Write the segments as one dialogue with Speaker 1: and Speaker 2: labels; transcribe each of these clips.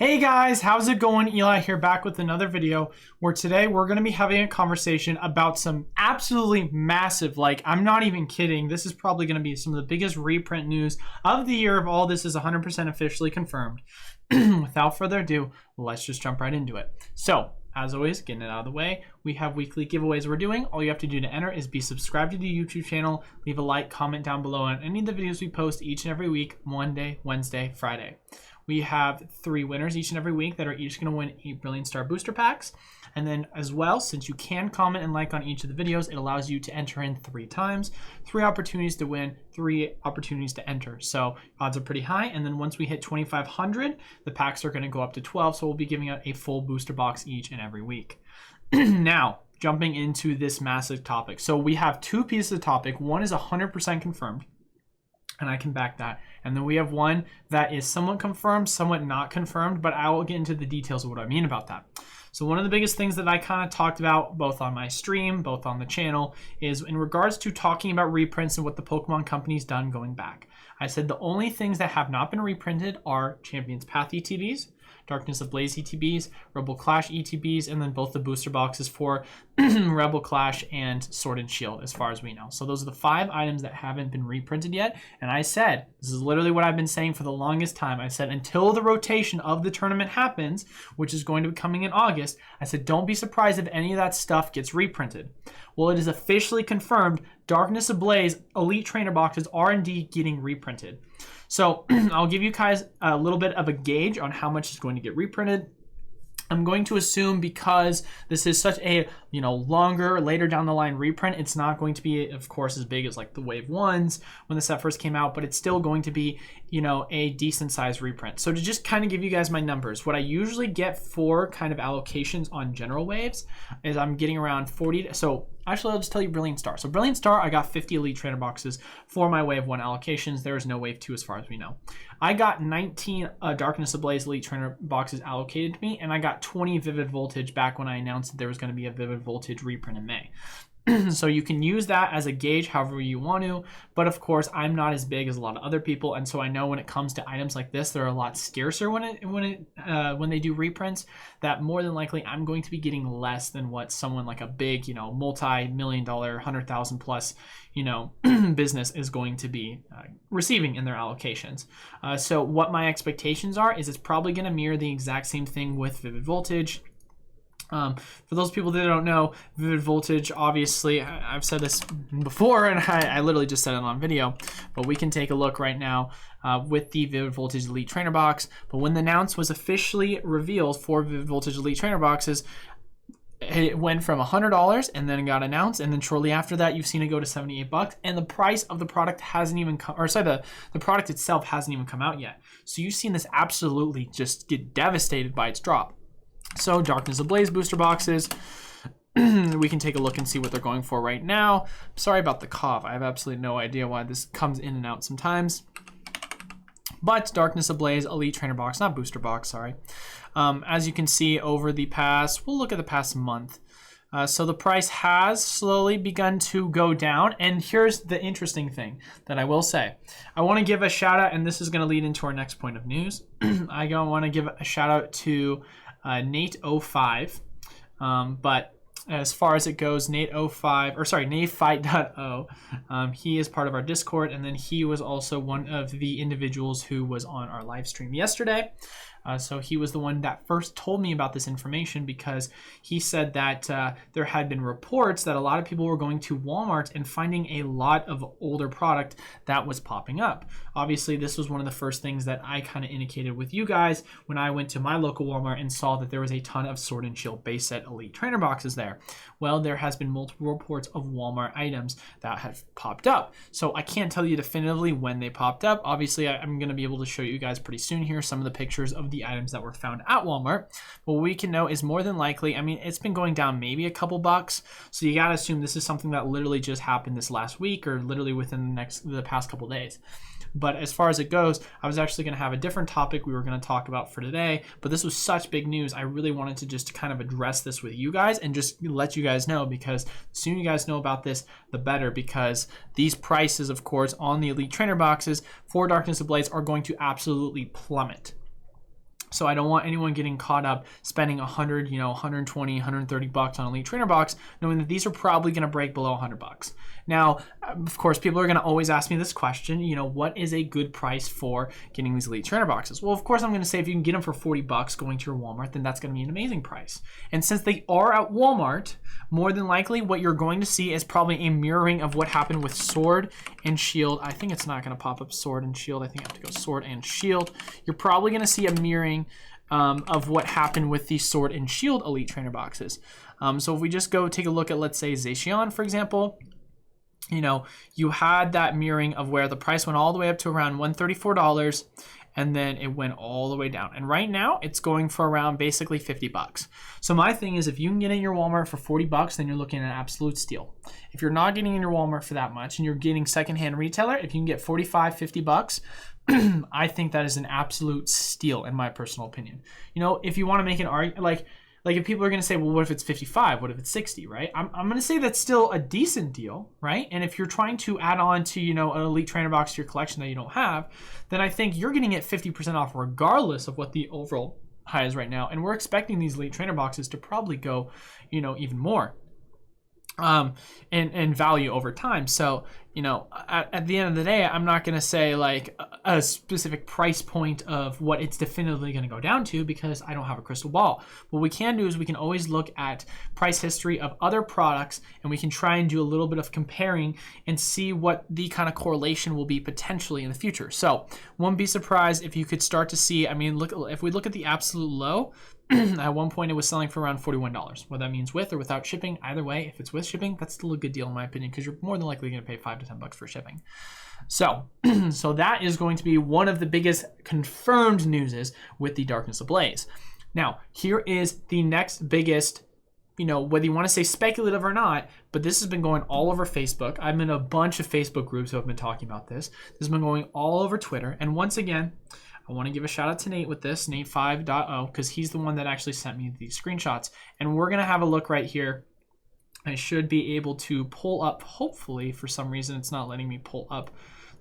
Speaker 1: Hey guys, how's it going? Eli here, back with another video where today we're going to be having a conversation about some absolutely massive, like I'm not even kidding, this is probably going to be some of the biggest reprint news of the year. If all this is 100% officially confirmed. Without further ado, let's just jump right into it. So, as always, getting it out of the way, we have weekly giveaways we're doing. All you have to do to enter is be subscribed to the YouTube channel, leave a like, comment down below on any of the videos we post each and every week, Monday, Wednesday, Friday. We have 3 winners each and every week that are each going to win 8 Brilliant Star booster packs. And then as well, since you can comment and like on each of the videos, it allows you to enter in 3 times. 3 opportunities to win, 3 opportunities to enter. So odds are pretty high. And then once we hit 2,500, the packs are going to go up to 12. So we'll be giving out a full booster box each and every week. Now, jumping into this massive topic. So we have 2 pieces of topic. One is 100% confirmed, and I can back that. And then we have one that is somewhat confirmed, somewhat not confirmed, but I will get into the details of what I mean about that. So one of the biggest things that I kind of talked about both on my stream, both on the channel, is in regards to talking about reprints and what the Pokemon company's done going back. I said the only things that have not been reprinted are Champion's Path ETBs, Darkness Ablaze ETBs, Rebel Clash ETBs, and then both the booster boxes for Rebel Clash and Sword and Shield, as far as we know. So those are the 5 items that haven't been reprinted yet. And I said, this is literally what I've been saying for the longest time. I said, until the rotation of the tournament happens, which is going to be coming in August, I said, don't be surprised if any of that stuff gets reprinted. Well, it is officially confirmed. Darkness Ablaze Elite Trainer boxes are indeed getting reprinted. So I'll give you guys a little bit of a gauge on how much is going to get reprinted. I'm going to assume because this is such a, longer, later down the line reprint, it's not going to be, of course, as big as like the Wave 1s when the set first came out, but it's still going to be, a decent sized reprint. So to just kind of give you guys my numbers, what I usually get for kind of allocations on general waves is I'm getting around 40. So actually, I'll just tell you Brilliant Star. So Brilliant Star, I got 50 Elite Trainer boxes for my Wave 1 allocations. There is no Wave 2 as far as we know. I got 19 Darkness Ablaze Elite Trainer boxes allocated to me, and I got 20 Vivid Voltage back when I announced that there was going to be a Vivid Voltage reprint in May. So you can use that as a gauge however you want to, but of course I'm not as big as a lot of other people, and so I know when it comes to items like this, they're a lot scarcer when they do reprints, that more than likely I'm going to be getting less than what someone like a big, multi-million-dollar, 100,000 plus, business is going to be receiving in their allocations. So what my expectations are is it's probably going to mirror the exact same thing with Vivid Voltage. For those people that don't know, Vivid Voltage, obviously, I've said this before, and I literally just said it on video, but we can take a look right now with the Vivid Voltage Elite Trainer box. But when the announce was officially revealed for Vivid Voltage Elite Trainer boxes, it went from $100 and then it got announced, and then shortly after that you've seen it go to $78, and the price of the product hasn't even come, or sorry, the product itself hasn't even come out yet. So you've seen this absolutely just get devastated by its drop. So Darkness Ablaze booster boxes, we can take a look and see what they're going for right now. Sorry about the cough. I have absolutely no idea why this comes in and out sometimes. But Darkness Ablaze Elite Trainer box, not booster box, sorry. As you can see over the past, we'll look at the past month. So the price has slowly begun to go down. And here's the interesting thing that I will say. I want to give a shout out, and this is going to lead into our next point of news. I want to give a shout out to Nate05, but as far as it goes, Nate05, or sorry, Natefight.0, he is part of our Discord, and then he was also one of the individuals who was on our live stream yesterday. So he was the one that first told me about this information, because he said that there had been reports that a lot of people were going to Walmart and finding a lot of older product that was popping up. Obviously, this was one of the first things that I kind of indicated with you guys when I went to my local Walmart and saw that there was a ton of Sword and Shield base set Elite Trainer boxes there. Well, there has been multiple reports of Walmart items that have popped up. So I can't tell you definitively when they popped up. Obviously, I'm going to be able to show you guys pretty soon here some of the pictures of the items that were found at Walmart. But what we can know is more than likely, I mean, it's been going down maybe a couple bucks. So you got to assume this is something that literally just happened this last week, or literally within the past couple days. But as far as it goes, I was actually going to have a different topic we were going to talk about for today, but this was such big news. I really wanted to just kind of address this with you guys and just let you guys know, because the sooner you guys know about this, the better, because these prices, of course, on the Elite Trainer boxes for Darkness Ablaze are going to absolutely plummet. So I don't want anyone getting caught up spending 100, 120, 130 bucks on Elite Trainer Box, knowing that these are probably going to break below 100 bucks. Now, of course, people are going to always ask me this question, what is a good price for getting these Elite Trainer Boxes? Well, of course, I'm going to say if you can get them for 40 bucks going to your Walmart, then that's going to be an amazing price. And since they are at Walmart, more than likely what you're going to see is probably a mirroring of what happened with Sword and Shield. I think it's not going to pop up Sword and Shield. I think I have to go Sword and Shield. You're probably going to see a mirroring of what happened with the Sword and Shield Elite Trainer Boxes. So if we just go take a look at, let's say, Zacian, for example, you had that mirroring of where the price went all the way up to around $134, and then it went all the way down. And right now, it's going for around basically 50 bucks. So my thing is, if you can get in your Walmart for 40 bucks, then you're looking at an absolute steal. If you're not getting in your Walmart for that much, and you're getting secondhand retailer, if you can get 45, 50 bucks, I think that is an absolute steal, in my personal opinion. If you want to make an argument, like if people are going to say, well, what if it's 55? What if it's 60, right? I'm going to say that's still a decent deal, right? And if you're trying to add on to, an Elite Trainer Box to your collection that you don't have, then I think you're getting it 50% off regardless of what the overall high is right now. And we're expecting these Elite Trainer Boxes to probably go, even more and value over time. So, at the end of the day, I'm not going to say like a specific price point of what it's definitively going to go down to, because I don't have a crystal ball. What we can do is we can always look at price history of other products, and we can try and do a little bit of comparing and see what the kind of correlation will be potentially in the future. So won't be surprised if you could start to see, if we look at the absolute low, at one point it was selling for around $41. What that means with or without shipping, either way, if it's with shipping, that's still a good deal in my opinion, because you're more than likely going to pay $5 to $10 for shipping. So that is going to be one of the biggest confirmed newses with the Darkness Ablaze. Now, here is the next biggest, whether you want to say speculative or not, but this has been going all over Facebook. I'm in a bunch of Facebook groups who have been talking about this. This has been going all over Twitter. And once again, I want to give a shout out to Nate with this, Nate5.0, because he's the one that actually sent me these screenshots. And we're going to have a look right here. I should be able to pull up, hopefully, for some reason it's not letting me pull up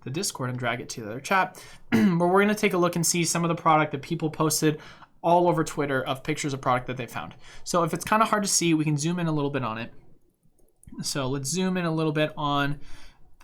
Speaker 1: the Discord and drag it to the other chat. But we're going to take a look and see some of the product that people posted all over Twitter of pictures of product that they found. So if it's kind of hard to see, we can zoom in a little bit on it. So let's zoom in a little bit on,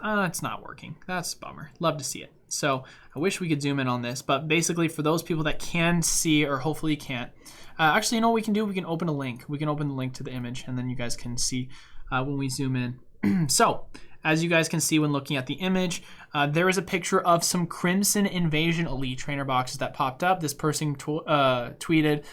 Speaker 1: it's not working. That's a bummer. Love to see it. So I wish we could zoom in on this, but basically for those people that can see, or hopefully can't, actually, what we can do? We can open a link. We can open the link to the image, and then you guys can see when we zoom in. So as you guys can see when looking at the image, there is a picture of some Crimson Invasion Elite Trainer Boxes that popped up. This person tweeted,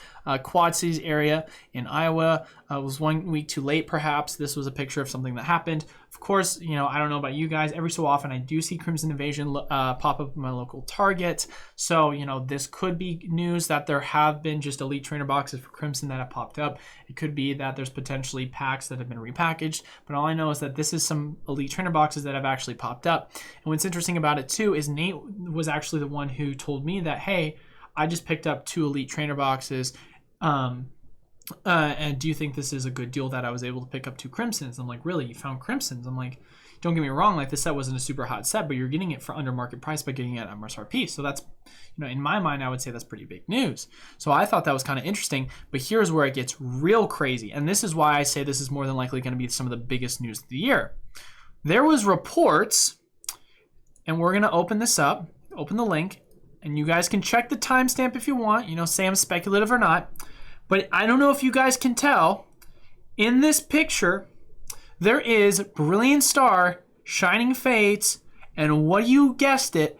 Speaker 1: Quad Cities area in Iowa was 1 week too late, perhaps. This was a picture of something that happened. Of course, I don't know about you guys. Every so often, I do see Crimson Invasion pop up in my local Target. So, this could be news that there have been just Elite Trainer Boxes for Crimson that have popped up. It could be that there's potentially packs that have been repackaged. But all I know is that this is some Elite Trainer Boxes that have actually popped up. And what's interesting about it, too, is Nate was actually the one who told me that, hey, I just picked up 2 Elite Trainer Boxes. And do you think this is a good deal that I was able to pick up 2 Crimsons? I'm like, really? You found Crimsons? I'm like, don't get me wrong, like this set wasn't a super hot set, but you're getting it for under market price by getting it at MSRP. So that's, in my mind, I would say that's pretty big news. So I thought that was kind of interesting, but here's where it gets real crazy. And this is why I say this is more than likely going to be some of the biggest news of the year. There was reports, and we're going to open this up, open the link, and you guys can check the timestamp if you want, say I'm speculative or not. But I don't know if you guys can tell, in this picture, there is Brilliant Star, Shining Fates, and what you guessed it,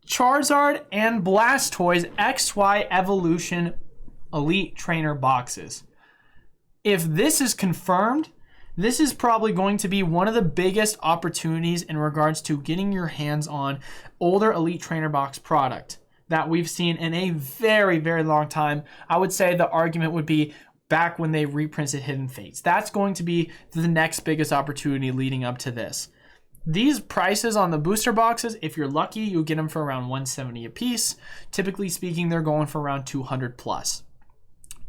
Speaker 1: Charizard and Blastoise XY Evolution Elite Trainer Boxes. If this is confirmed, this is probably going to be one of the biggest opportunities in regards to getting your hands on older Elite Trainer Box product that we've seen in a very, very long time. I would say the argument would be back when they reprinted Hidden Fates. That's going to be the next biggest opportunity leading up to this. These prices on the booster boxes, if you're lucky, you'll get them for around $170 a piece. Typically speaking, they're going for around $200 plus.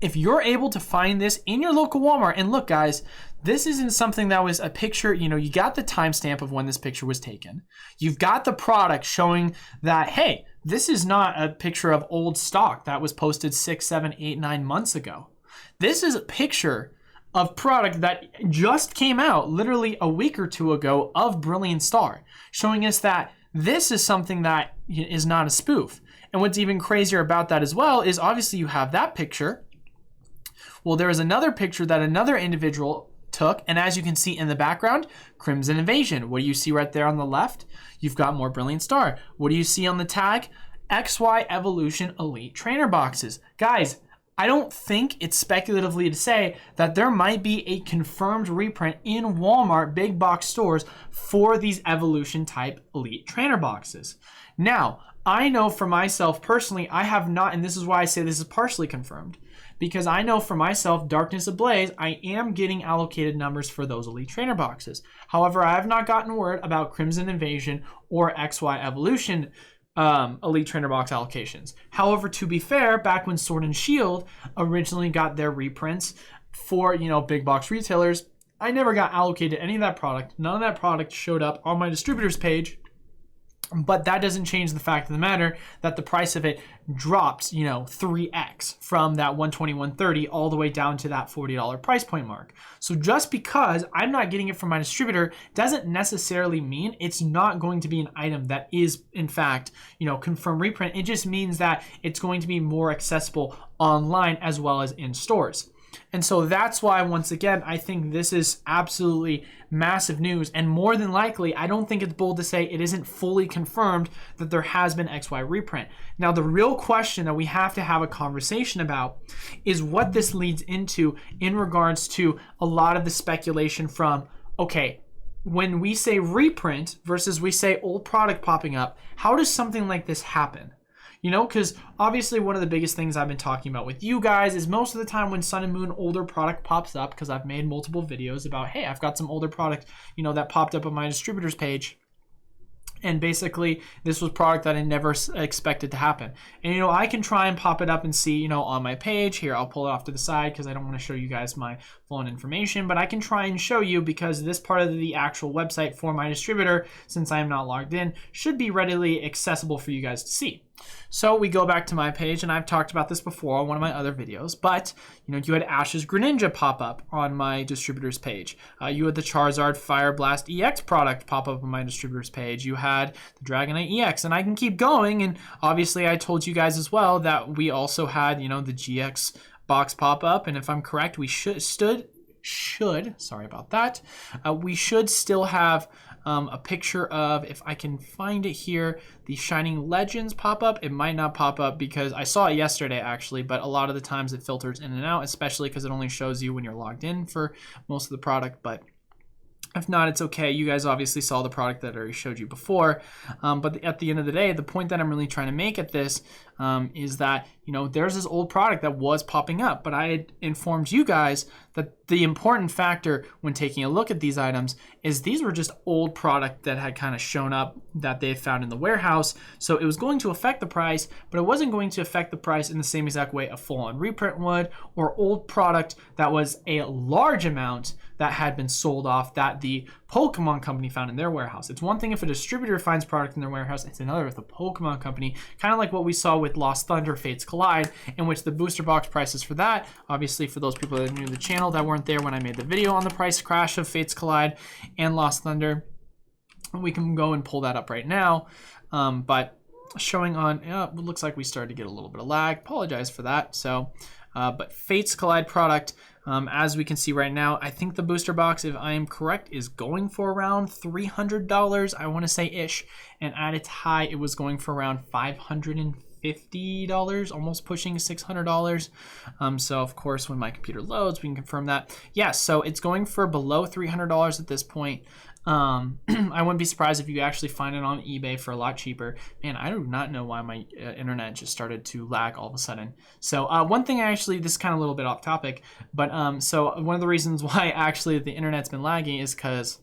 Speaker 1: If you're able to find this in your local Walmart, and look guys, this isn't something that was a picture, you got the timestamp of when this picture was taken. You've got the product showing that, hey, This is not a picture of old stock that was posted 6, 7, 8, 9 months ago. This is a picture of product that just came out literally a week or two ago of Brilliant Star, showing us that this is something that is not a spoof. And what's even crazier about that as well is obviously you have that picture. Well, there is another picture that another individual took, and as you can see in the background, Crimson Invasion. What do you see right there on the left? You've got more Brilliant Star. What do you see on the tag? XY Evolution Elite Trainer Boxes. Guys, I don't think it's speculatively to say that there might be a confirmed reprint in Walmart big box stores for these Evolution type Elite Trainer Boxes. Now, I know for myself personally, I have not, and this is why I say this is partially confirmed, because I know for myself, Darkness Ablaze, I am getting allocated numbers for those Elite Trainer Boxes. However, I have not gotten word about Crimson Invasion or XY Evolution Elite Trainer Box allocations. However, to be fair, back when Sword and Shield originally got their reprints for, big box retailers, I never got allocated any of that product. None of that product showed up on my distributors page. But that doesn't change the fact of the matter that the price of it drops, 3x from that $120, $130 all the way down to that $40 price point mark. So just because I'm not getting it from my distributor doesn't necessarily mean it's not going to be an item that is, in fact, confirmed reprint. It just means that it's going to be more accessible online as well as in stores. And so that's why, once again, I think this is absolutely massive news. And more than likely, I don't think it's bold to say it isn't fully confirmed that there has been XY reprint. Now, the real question that we have to have a conversation about is what this leads into in regards to a lot of the speculation from, okay, when we say reprint versus we say old product popping up, how does something like this happen? Because obviously one of the biggest things I've been talking about with you guys is most of the time when Sun and Moon older product pops up, because I've made multiple videos about, hey, I've got some older product, that popped up on my distributors page. And basically, this was product that I never expected to happen. And, I can try and pop it up and see, on my page. Here, I'll pull it off to the side because I don't want to show you guys my full-on information. But I can try and show you because this part of the actual website for my distributor, since I am not logged in, should be readily accessible for you guys to see. So we go back to my page, and I've talked about this before on one of my other videos, but you had Ash's Greninja pop up on my distributor's page. You had the Charizard Fire Blast EX product pop up on my distributor's page. You had the Dragonite EX, and I can keep going. And obviously I told you guys as well that we also had, the GX box pop up. And if I'm correct, we sorry about that. We should still have a picture of, if I can find it here, the Shining Legends pop up. It might not pop up because I saw it yesterday actually, but a lot of the times it filters in and out, especially because it only shows you when you're logged in for most of the product. But if not, it's okay. You guys obviously saw the product that I already showed you before. But at the end of the day, the point that I'm really trying to make at this is that, there's this old product that was popping up, but I had informed you guys that the important factor when taking a look at these items is these were just old product that had kind of shown up that they had found in the warehouse. So it was going to affect the price, but it wasn't going to affect the price in the same exact way a full-on reprint would, or old product that was a large amount that had been sold off that the Pokemon company found in their warehouse. It's one thing if a distributor finds product in their warehouse, it's another if the Pokemon company, kind of like what we saw with Lost Thunder Fates Collide, in which the booster box prices for that, obviously for those people that are new to the channel that weren't there when I made the video on the price crash of Fates Collide and Lost Thunder, we can go and pull that up right now. But showing on, it looks like we started to get a little bit of lag. Apologize for that. So, but Fates Collide product, as we can see right now, I think the booster box, if I am correct, is going for around $300, I want to say ish. And at its high, it was going for around $550, almost pushing $600. So of course, when my computer loads, we can confirm that. Yes, so it's going for below $300 at this point. I wouldn't be surprised if you actually find it on eBay for a lot cheaper. Man, I do not know why my internet just started to lag all of a sudden. So one thing this is kind of a little bit off topic, but so one of the reasons why actually the internet's been lagging is because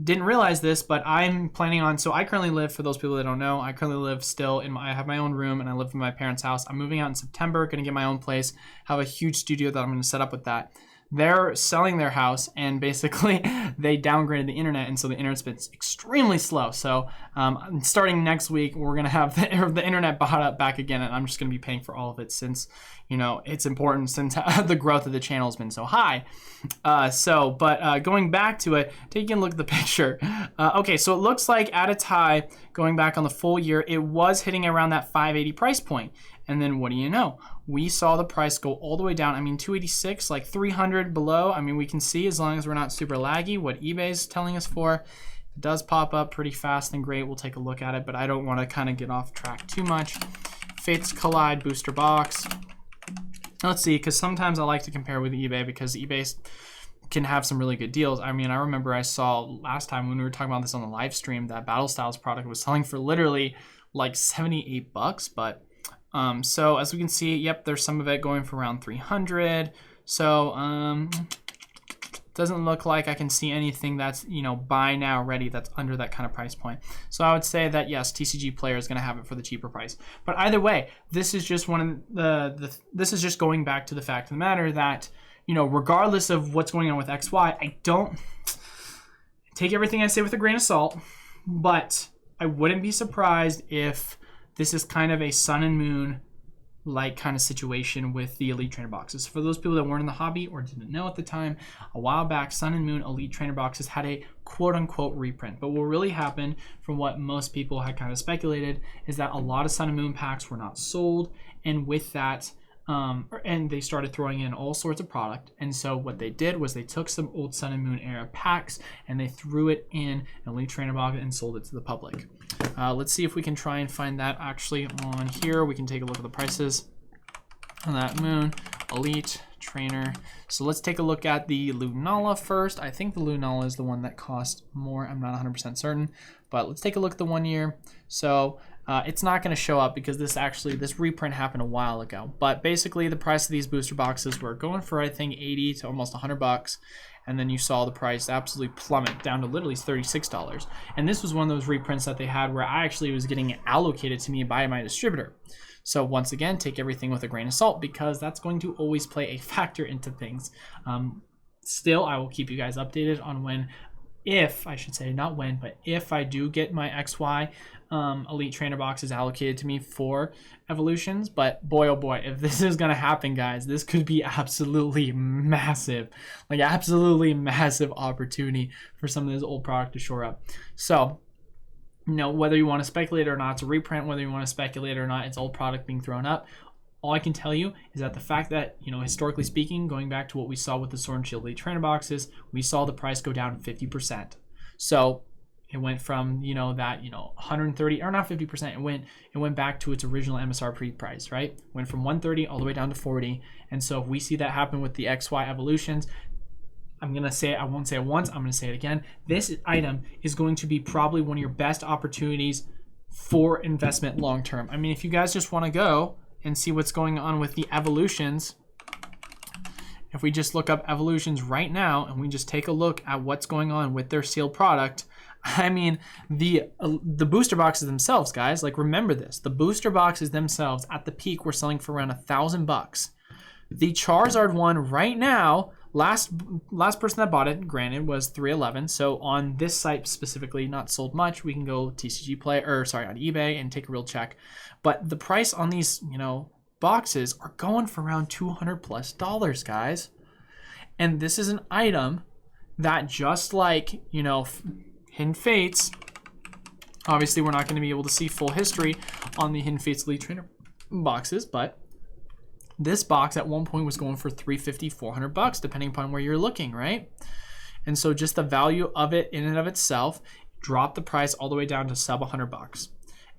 Speaker 1: didn't realize this, but I'm planning on, so I currently live, for those people that don't know, I currently live still I have my own room and I live in my parents' house. I'm moving out in September, gonna get my own place, have a huge studio that I'm gonna set up with that. they're selling their house, and basically they downgraded the internet, and so the internet's been extremely slow. So starting next week, we're gonna have the internet bought up back again, and I'm just gonna be paying for all of it since, you know, it's important, since the growth of the channel has been so high. Going back to it, taking a look at the picture. Okay, so it looks like at its high, going back on the full year, it was hitting around that 580 price point. And then what do you know? We saw the price go all the way down. I mean, 286, like 300 below. I mean, we can see, as long as we're not super laggy, what eBay's telling us for. It does pop up pretty fast and great. We'll take a look at it, but I don't want to kind of get off track too much. Fates Collide booster box. Let's see, because sometimes I like to compare with eBay, because eBay can have some really good deals. I mean, I remember I saw last time when we were talking about this on the live stream, that Battle Styles product was selling for literally like 78 bucks, but so as we can see, yep, there's some of it going for around 300. So doesn't look like I can see anything that's, you know, buy now ready that's under that kind of price point. So I would say that yes, TCG Player is going to have it for the cheaper price. But either way, this is just this is just going back to the fact of the matter that, you know, regardless of what's going on with XY, I don't take everything I say with a grain of salt, but I wouldn't be surprised if this is kind of a Sun and Moon like kind of situation with the Elite Trainer boxes. For those people that weren't in the hobby or didn't know at the time, a while back, Sun and Moon Elite Trainer boxes had a quote-unquote reprint. But what really happened, from what most people had kind of speculated, is that a lot of Sun and Moon packs were not sold, and with that, and they started throwing in all sorts of product. And so what they did was they took some old Sun and Moon era packs and they threw it in an Elite Trainer box and sold it to the public. Let's see if we can try and find that actually on here. We can take a look at the prices on that Moon Elite Trainer. So let's take a look at the Lunala first. I think the Lunala is the one that cost more. I'm not 100% certain, but let's take a look at the 1 year. So it's not going to show up because this reprint happened a while ago. But basically, the price of these booster boxes were going for, I think, 80 to almost 100 bucks. And then you saw the price absolutely plummet down to literally $36. And this was one of those reprints that they had where I actually was getting allocated to me by my distributor. So once again, take everything with a grain of salt, because that's going to always play a factor into things. Still, I will keep you guys updated on if I do get my XY Elite Trainer boxes allocated to me for evolutions. But boy, oh boy, if this is gonna happen, guys, this could be absolutely massive, like absolutely massive opportunity for some of this old product to shore up. So, you know, whether you want to speculate or not, it's a reprint. Whether you want to speculate or not, it's old product being thrown up. All I can tell you is that the fact that, you know, historically speaking, going back to what we saw with the Sword and Shield Elite Trainer boxes, we saw the price go down 50%. So it went from, you know, that, you know, 130, or not 50%, it went back to its original MSRP price, right? Went from 130 all the way down to 40. And so if we see that happen with the XY evolutions, I'm going to say it, I won't say it once, I'm going to say it again. This item is going to be probably one of your best opportunities for investment long term. I mean, if you guys just want to go and see what's going on with the evolutions, if we just look up evolutions right now and we just take a look at what's going on with their sealed product, I mean, the booster boxes themselves, guys, like, remember this, the booster boxes themselves at the peak were selling for around $1,000. The Charizard one right now, last person that bought it, granted, was 311. So on this site specifically, not sold much. We can go TCG Play, or sorry, on eBay and take a real check. But the price on these, you know, boxes are going for around $200+ guys. And this is an item that, just like, you know, Hidden Fates, obviously we're not going to be able to see full history on the Hidden Fates Elite Trainer boxes, but this box at one point was going for $350, $400, depending upon where you're looking, right? And so just the value of it in and of itself dropped the price all the way down to sub $100.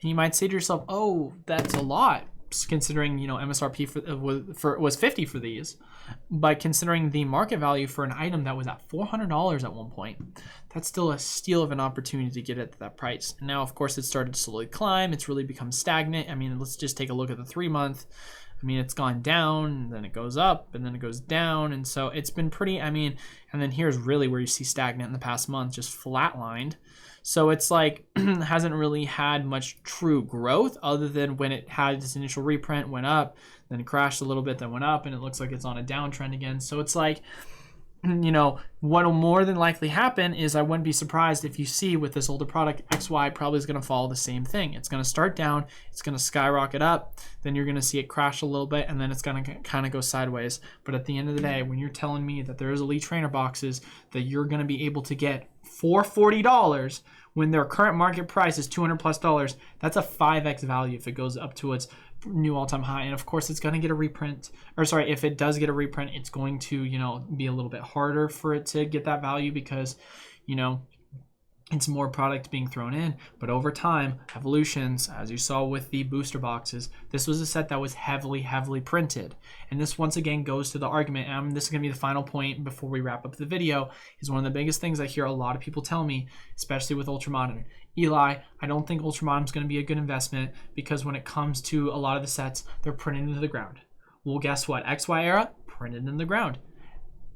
Speaker 1: And you might say to yourself, oh, that's a lot, considering, you know, MSRP was $50 for these. But considering the market value for an item that was at $400 at one point, that's still a steal of an opportunity to get it at that price. And now, of course, it started to slowly climb. It's really become stagnant. I mean, let's just take a look at the 3-month. I mean, it's gone down, and then it goes up, and then it goes down. And so it's been pretty, I mean, and then here's really where you see stagnant in the past month, just flatlined. So it's like, hasn't really had much true growth other than when it had this initial reprint, went up, then it crashed a little bit, then went up, and it looks like it's on a downtrend again. So it's like, you know, what will more than likely happen is I wouldn't be surprised if you see with this older product, XY probably is going to follow the same thing. It's going to start down, it's going to skyrocket up, then you're going to see it crash a little bit, and then it's going to kind of go sideways. But at the end of the day, when you're telling me that there's Elite Trainer boxes that you're going to be able to get for $40 when their current market price is $200 plus, that's a 5x value if it goes up to its new all-time high. And of course it's going to get a reprint, or sorry, if it does get a reprint, it's going to, you know, be a little bit harder for it to get that value because, you know, it's more product being thrown in. But over time, evolutions, as you saw with the booster boxes, this was a set that was heavily printed. And this once again goes to the argument, and this is going to be the final point before we wrap up the video, is one of the biggest things I hear a lot of people tell me, especially with Ultramodern. Eli, I don't think Ultramodern is going to be a good investment because when it comes to a lot of the sets, they're printed into the ground. Well, guess what? XY era, printed in the ground.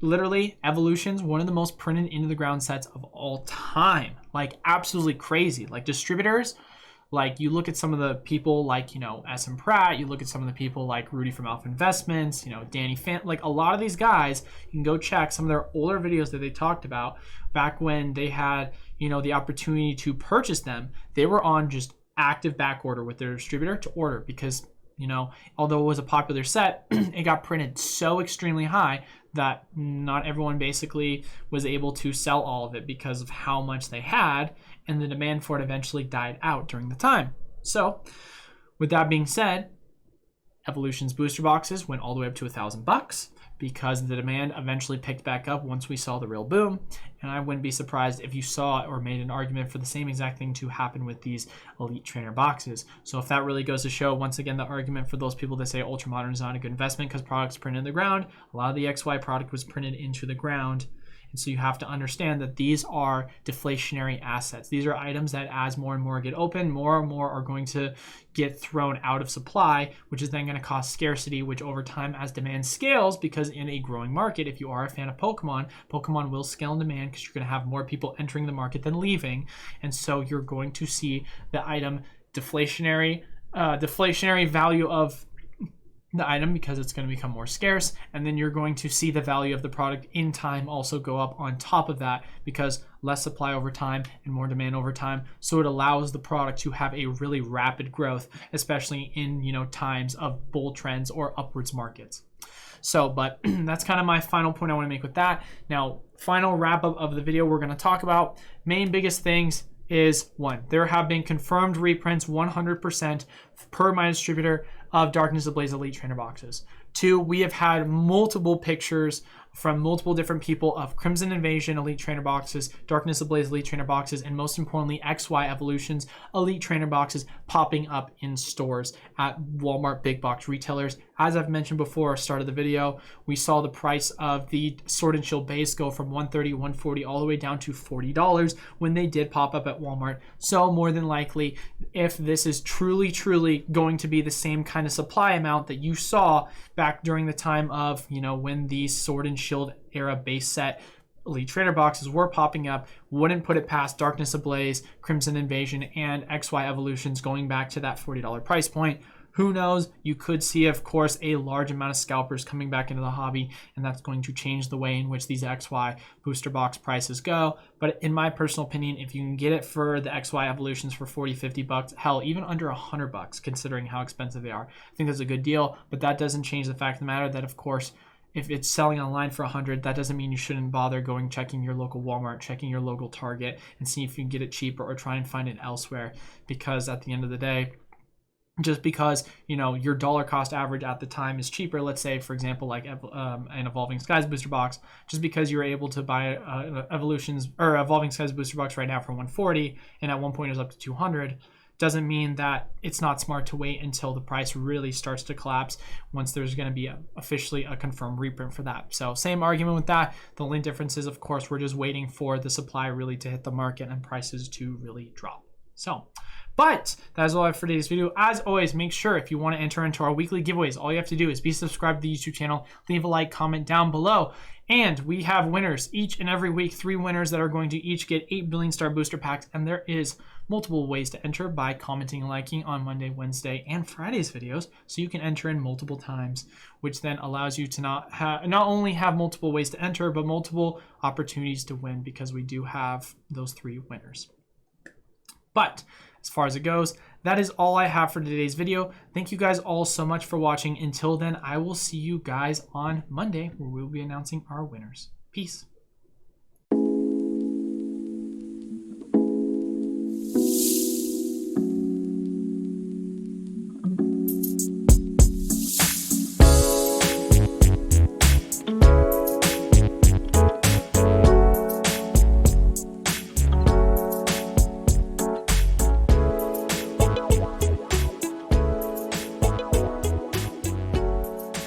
Speaker 1: Literally, Evolution's one of the most printed into the ground sets of all time. Like, absolutely crazy. Like, distributors, like, you look at some of the people like, you know, S.M. Pratt, you look at some of the people like Rudy from Alpha Investments, you know, Danny Fan, like a lot of these guys, you can go check some of their older videos that they talked about back when they had, you know, the opportunity to purchase them. They were on just active back order with their distributor to order because, you know, although it was a popular set, it got printed so extremely high that not everyone basically was able to sell all of it because of how much they had, and the demand for it eventually died out during the time. So with that being said, Evolution's booster boxes went all the way up to $1,000 because the demand eventually picked back up once we saw the real boom. And I wouldn't be surprised if you saw or made an argument for the same exact thing to happen with these Elite Trainer boxes. So if that really goes to show, once again, the argument for those people that say Ultramodern is not a good investment because products printed in the ground, a lot of the XY product was printed into the ground. And so you have to understand that these are deflationary assets. These are items that as more and more get open, more and more are going to get thrown out of supply, which is then going to cause scarcity, which over time as demand scales, because in a growing market, if you are a fan of Pokemon, Pokemon will scale in demand because you're going to have more people entering the market than leaving. And so you're going to see the item deflationary value of the item because it's going to become more scarce, and then you're going to see the value of the product in time also go up on top of that because less supply over time and more demand over time. So it allows the product to have a really rapid growth, especially in, you know, times of bull trends or upwards markets. So, but that's kind of my final point I want to make with that. Now, final wrap up of the video, we're going to talk about main biggest things is one, there have been confirmed reprints 100% per my distributor of Darkness Ablaze Elite Trainer boxes. Two, we have had multiple pictures from multiple different people of Crimson Invasion Elite Trainer boxes, Darkness Ablaze Elite Trainer boxes, and most importantly, XY Evolutions Elite Trainer boxes popping up in stores at Walmart big box retailers. As I've mentioned before, start of the video, we saw the price of the Sword and Shield base go from $130, $140 all the way down to $40 when they did pop up at Walmart. So more than likely, if this is truly going to be the same kind of supply amount that you saw back during the time of, you know, when these Sword and Shield era base set Elite Trainer boxes were popping up, wouldn't put it past Darkness Ablaze, Crimson Invasion, and XY Evolutions going back to that $40 price point. Who knows? You could see, of course, a large amount of scalpers coming back into the hobby, and that's going to change the way in which these XY booster box prices go. But in my personal opinion, if you can get it for the XY Evolutions for $40, $50, hell, even under $100, considering how expensive they are, I think that's a good deal. But that doesn't change the fact of the matter that, of course, if it's selling online for $100, that doesn't mean you shouldn't bother checking your local Walmart, checking your local Target, and see if you can get it cheaper or try and find it elsewhere. Because at the end of the day, just because, you know, your dollar cost average at the time is cheaper, let's say, for example, like an Evolving Skies booster box, just because you're able to buy Evolutions or Evolving Skies booster box right now for $140 and at one point it was up to $200, doesn't mean that it's not smart to wait until the price really starts to collapse once there's going to be officially a confirmed reprint for that. So same argument with that. The only difference is, of course, we're just waiting for the supply really to hit the market and prices to really drop. So, but that is all I have for today's video. As always, make sure if you want to enter into our weekly giveaways, all you have to do is be subscribed to the YouTube channel, leave a like, comment down below. And we have winners each and every week, 3 winners that are going to each get 8 billion star booster packs. And there is multiple ways to enter by commenting and liking on Monday, Wednesday, and Friday's videos. So you can enter in multiple times, which then allows you to not only have multiple ways to enter, but multiple opportunities to win, because we do have those 3 winners. But as far as it goes, that is all I have for today's video. Thank you guys all so much for watching. Until then, I will see you guys on Monday, where we'll be announcing our winners. Peace.